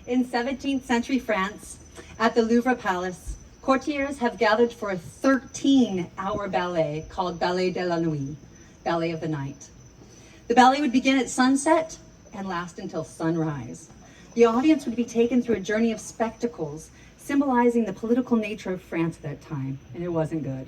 In 17th century France, at the Louvre Palace, courtiers have gathered for a 13-hour ballet called Ballet de la Nuit, Ballet of the Night. The ballet would begin at sunset and last until sunrise. The audience would be taken through a journey of spectacles, symbolizing the political nature of France at that time, and it wasn't good.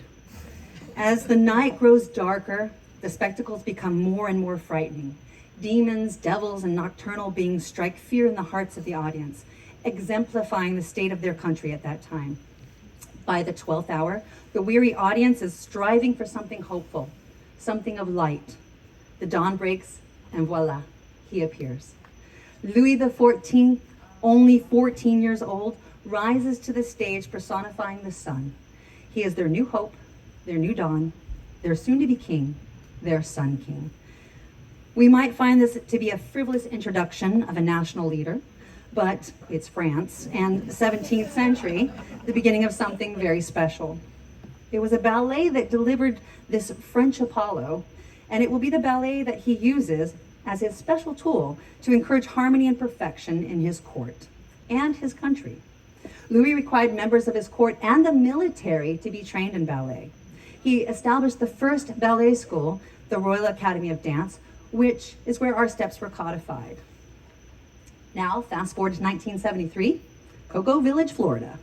As the night grows darker, the spectacles become more and more frightening. Demons, devils, and nocturnal beings strike fear in the hearts of the audience, exemplifying the state of their country at that time. By the 12th hour, the weary audience is striving for something hopeful, something of light. The dawn breaks, and voila, he appears. Louis XIV, only 14 years old, rises to the stage personifying the sun. He is their new hope, their new dawn, their soon-to-be king, their sun king. We might find this to be a frivolous introduction of a national leader, but it's France and the 17th century, the beginning of something very special. It was a ballet that delivered this French Apollo, and it will be the ballet that he uses as his special tool to encourage harmony and perfection in his court and his country. Louis required members of his court and the military to be trained in ballet. He established the first ballet school, the Royal Academy of Dance, which is where our steps were codified. Now, fast forward to 1973, Cocoa Village, Florida.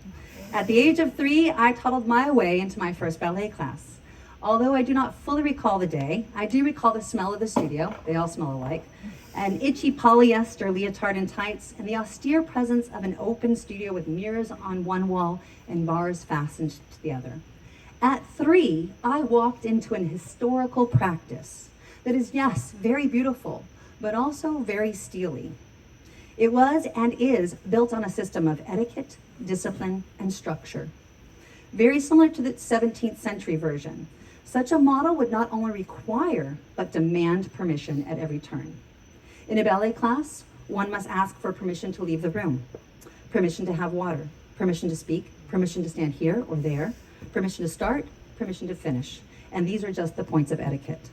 At the age of 3, I toddled my way into my first ballet class. Although I do not fully recall the day, I do recall the smell of the studio, they all smell alike, an itchy polyester leotard and tights, and the austere presence of an open studio with mirrors on one wall and bars fastened to the other. At 3, I walked into an historical practice that is, yes, very beautiful, but also very steely. It was and is built on a system of etiquette, discipline, and structure. Very similar to the 17th century version. Such a model would not only require, but demand permission at every turn. In a ballet class, one must ask for permission to leave the room, permission to have water, permission to speak, permission to stand here or there, permission to start, permission to finish. And these are just the points of etiquette.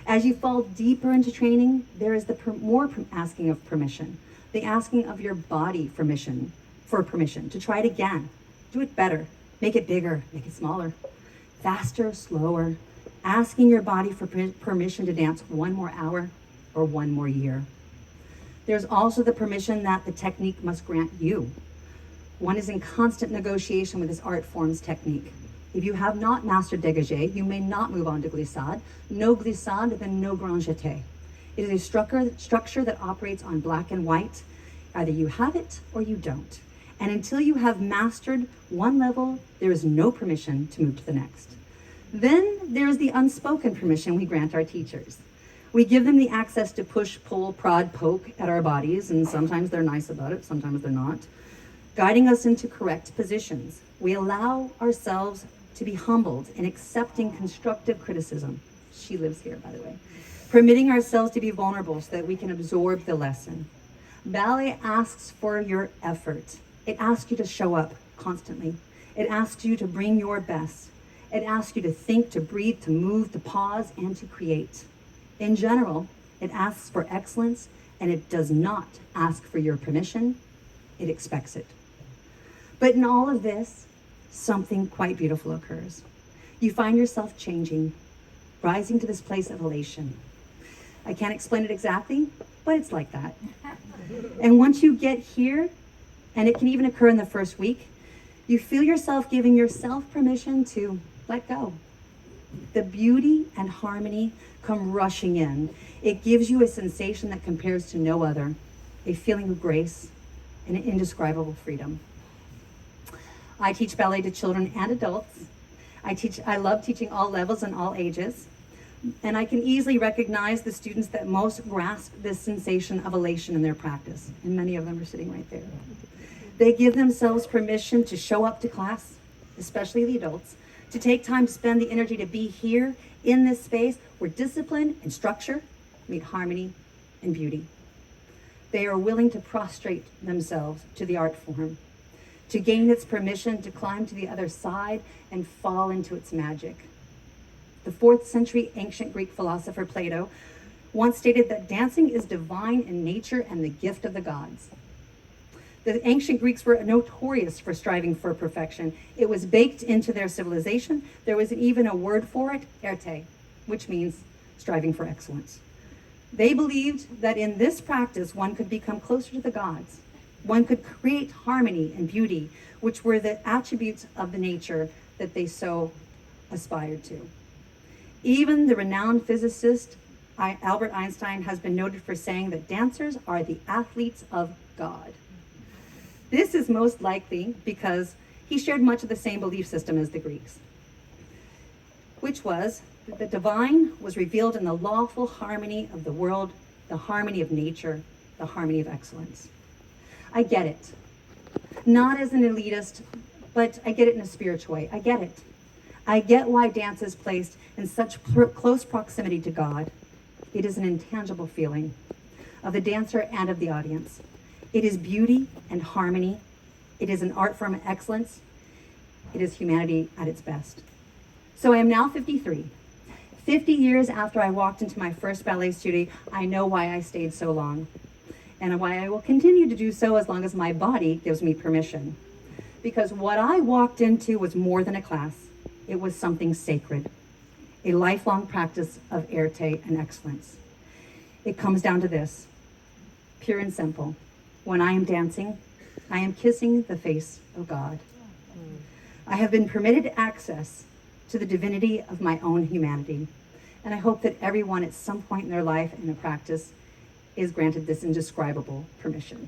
As you fall deeper into training, there is the more asking of permission, the asking of your body for permission to try it again, do it better, make it bigger, make it smaller, faster, slower, asking your body for permission to dance one more hour or one more year. There's also the permission that the technique must grant you. One is in constant negotiation with this art form's technique. If you have not mastered dégagé, you may not move on to glissade. No glissade, then no grand jeté. It is a structure that operates on black and white. Either you have it or you don't. And until you have mastered one level, there is no permission to move to the next. Then there is the unspoken permission we grant our teachers. We give them the access to push, pull, prod, poke at our bodies, and sometimes they're nice about it, sometimes they're not, guiding us into correct positions. We allow ourselves to be humbled in accepting constructive criticism. She lives here, by the way. Permitting ourselves to be vulnerable so that we can absorb the lesson. Ballet asks for your effort. It asks you to show up constantly. It asks you to bring your best. It asks you to think, to breathe, to move, to pause, and to create. In general, it asks for excellence, and it does not ask for your permission. It expects it. But in all of this, something quite beautiful occurs. You find yourself changing, rising to this place of elation. I can't explain it exactly, but it's like that. And once you get here, and it can even occur in the first week, you feel yourself giving yourself permission to let go. The beauty and harmony come rushing in. It gives you a sensation that compares to no other, a feeling of grace and an indescribable freedom. I teach ballet to children and adults. I love teaching all levels and all ages. And I can easily recognize the students that most grasp this sensation of elation in their practice. And many of them are sitting right there. They give themselves permission to show up to class, especially the adults, to take time to spend the energy to be here in this space where discipline and structure meet harmony and beauty. They are willing to prostrate themselves to the art form, to gain its permission to climb to the other side and fall into its magic. The 4th century ancient Greek philosopher Plato once stated that dancing is divine in nature and the gift of the gods. The ancient Greeks were notorious for striving for perfection. It was baked into their civilization. There was even a word for it, erte, which means striving for excellence. They believed that in this practice, one could become closer to the gods. One could create harmony and beauty, which were the attributes of the nature that they so aspired to. Even the renowned physicist Albert Einstein has been noted for saying that dancers are the athletes of God. This is most likely because he shared much of the same belief system as the Greeks, which was that the divine was revealed in the lawful harmony of the world, the harmony of nature, the harmony of excellence. I get it. Not as an elitist, but I get it in a spiritual way. I get it. I get why dance is placed in such close proximity to God. It is an intangible feeling of the dancer and of the audience. It is beauty and harmony. It is an art form of excellence. It is humanity at its best. So I am now 53. 50 years after I walked into my first ballet studio, I know why I stayed so long and why I will continue to do so as long as my body gives me permission. Because what I walked into was more than a class. It was something sacred, a lifelong practice of arte and excellence. It comes down to this, pure and simple. When I am dancing, I am kissing the face of God. I have been permitted access to the divinity of my own humanity. And I hope that everyone at some point in their life in a practice is granted this indescribable permission.